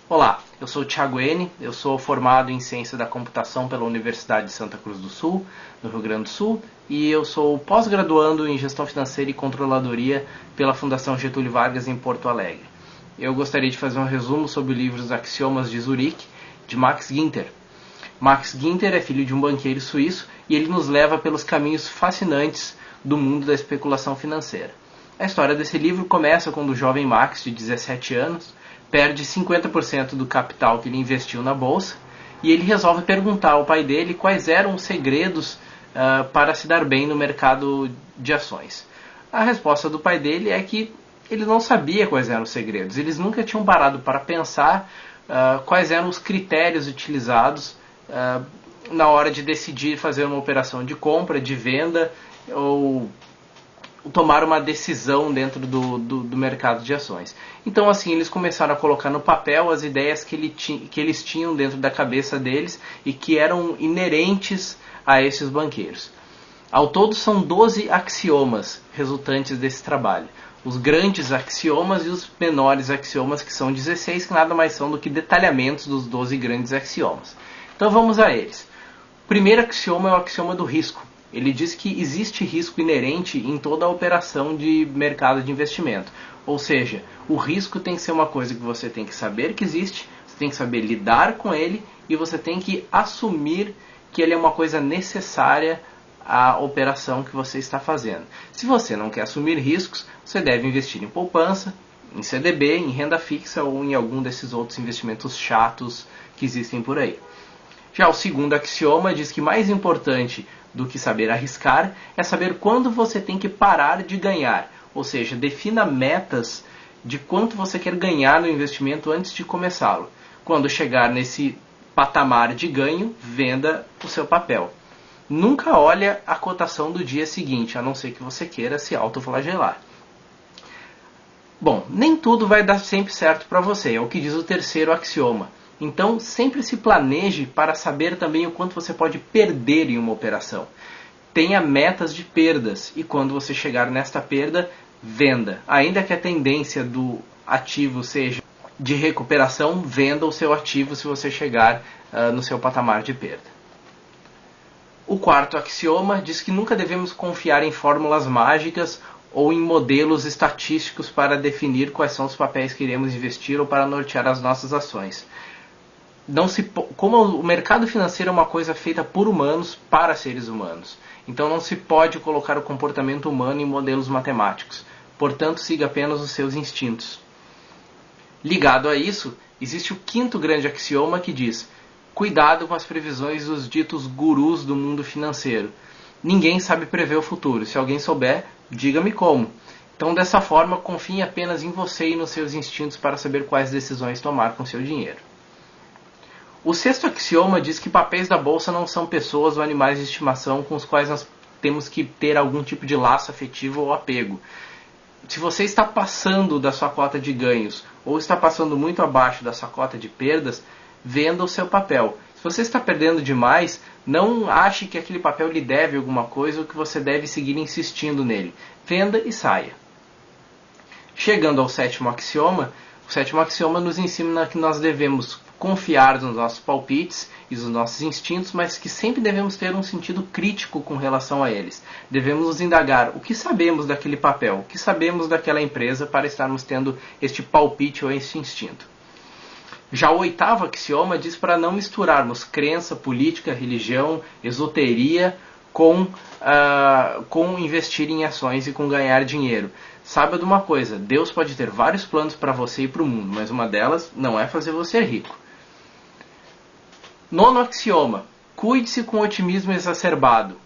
Olá, eu sou o Thiago N, eu sou formado em Ciência da Computação pela Universidade de Santa Cruz do Sul, no Rio Grande do Sul, e eu sou pós-graduando em Gestão Financeira e Controladoria pela Fundação Getúlio Vargas em Porto Alegre. Eu gostaria de fazer um resumo sobre o livro Os Axiomas de Zurique, de Max Ginter. Max Ginter é filho de um banqueiro suíço e ele nos leva pelos caminhos fascinantes do mundo da especulação financeira. A história desse livro começa quando o jovem Max, de 17 anos, perde 50% do capital que ele investiu na bolsa e ele resolve perguntar ao pai dele quais eram os segredos para se dar bem no mercado de ações. A resposta do pai dele é que ele não sabia quais eram os segredos. Eles nunca tinham parado para pensar quais eram os critérios utilizados na hora de decidir fazer uma operação de compra, de venda ou tomar uma decisão dentro do mercado de ações. Então assim eles começaram a colocar no papel as ideias que eles tinham dentro da cabeça deles e que eram inerentes a esses banqueiros. Ao todo são 12 axiomas resultantes desse trabalho. Os grandes axiomas e os menores axiomas, que são 16, que nada mais são do que detalhamentos dos 12 grandes axiomas. Então vamos a eles. O primeiro axioma é o axioma do risco. Ele diz que existe risco inerente em toda a operação de mercado de investimento. Ou seja, o risco tem que ser uma coisa que você tem que saber que existe, você tem que saber lidar com ele e você tem que assumir que ele é uma coisa necessária à operação que você está fazendo. Se você não quer assumir riscos, você deve investir em poupança, em CDB, em renda fixa ou em algum desses outros investimentos chatos que existem por aí. Já o segundo axioma diz que mais importante do que saber arriscar é saber quando você tem que parar de ganhar. Ou seja, defina metas de quanto você quer ganhar no investimento antes de começá-lo. Quando chegar nesse patamar de ganho, venda o seu papel. Nunca olha a cotação do dia seguinte, a não ser que você queira se autoflagelar. Bom, nem tudo vai dar sempre certo para você, é o que diz o terceiro axioma. Então, sempre se planeje para saber também o quanto você pode perder em uma operação. Tenha metas de perdas e quando você chegar nesta perda, venda. Ainda que a tendência do ativo seja de recuperação, venda o seu ativo se você chegar no seu patamar de perda. O quarto axioma diz que nunca devemos confiar em fórmulas mágicas ou em modelos estatísticos para definir quais são os papéis que iremos investir ou para nortear as nossas ações. Como o mercado financeiro é uma coisa feita por humanos para seres humanos, então não se pode colocar o comportamento humano em modelos matemáticos. Portanto, siga apenas os seus instintos. Ligado a isso, existe o quinto grande axioma que diz: cuidado com as previsões dos ditos gurus do mundo financeiro. Ninguém sabe prever o futuro. Se alguém souber, diga-me como. Então, dessa forma, confie apenas em você e nos seus instintos para saber quais decisões tomar com seu dinheiro. O sexto axioma diz que papéis da bolsa não são pessoas ou animais de estimação com os quais nós temos que ter algum tipo de laço afetivo ou apego. Se você está passando da sua cota de ganhos ou está passando muito abaixo da sua cota de perdas, venda o seu papel. Se você está perdendo demais, não ache que aquele papel lhe deve alguma coisa ou que você deve seguir insistindo nele. Venda e saia. Chegando ao sétimo axioma, o sétimo axioma nos ensina que nós devemos confiar nos nossos palpites e nos nossos instintos, mas que sempre devemos ter um sentido crítico com relação a eles. Devemos nos indagar o que sabemos daquele papel, o que sabemos daquela empresa para estarmos tendo este palpite ou este instinto. Já o oitavo axioma diz para não misturarmos crença, política, religião, esoteria com investir em ações e com ganhar dinheiro. Saiba de uma coisa, Deus pode ter vários planos para você e para o mundo, mas uma delas não é fazer você rico. Nono axioma, cuide-se com otimismo exacerbado.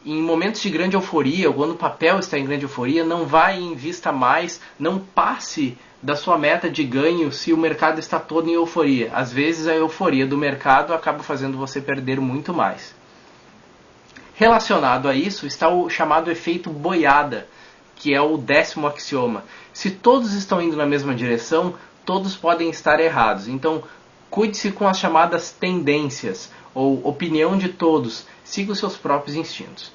Em momentos de grande euforia, ou quando o papel está em grande euforia, não vá e invista mais, não passe da sua meta de ganho se o mercado está todo em euforia. Às vezes a euforia do mercado acaba fazendo você perder muito mais. Relacionado a isso está o chamado efeito boiada, que é o 10º axioma. Se todos estão indo na mesma direção, todos podem estar errados. Então, cuide-se com as chamadas tendências, ou opinião de todos. Siga os seus próprios instintos.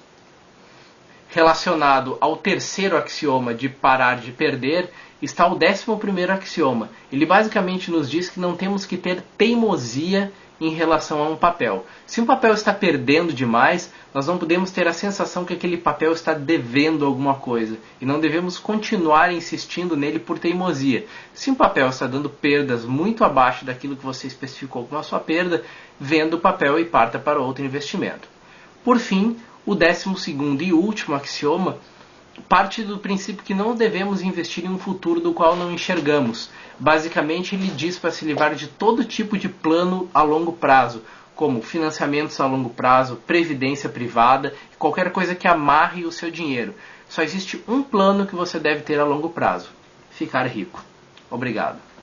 Relacionado ao terceiro axioma de parar de perder, está o 11º axioma. Ele basicamente nos diz que não temos que ter teimosia em relação a um papel. Se um papel está perdendo demais, nós não podemos ter a sensação que aquele papel está devendo alguma coisa. E não devemos continuar insistindo nele por teimosia. Se um papel está dando perdas muito abaixo daquilo que você especificou como a sua perda, venda o papel e parta para outro investimento. Por fim, o 12º e último axioma parte do princípio que não devemos investir em um futuro do qual não enxergamos. Basicamente, ele diz para se livrar de todo tipo de plano a longo prazo, como financiamentos a longo prazo, previdência privada, qualquer coisa que amarre o seu dinheiro. Só existe um plano que você deve ter a longo prazo: ficar rico. Obrigado.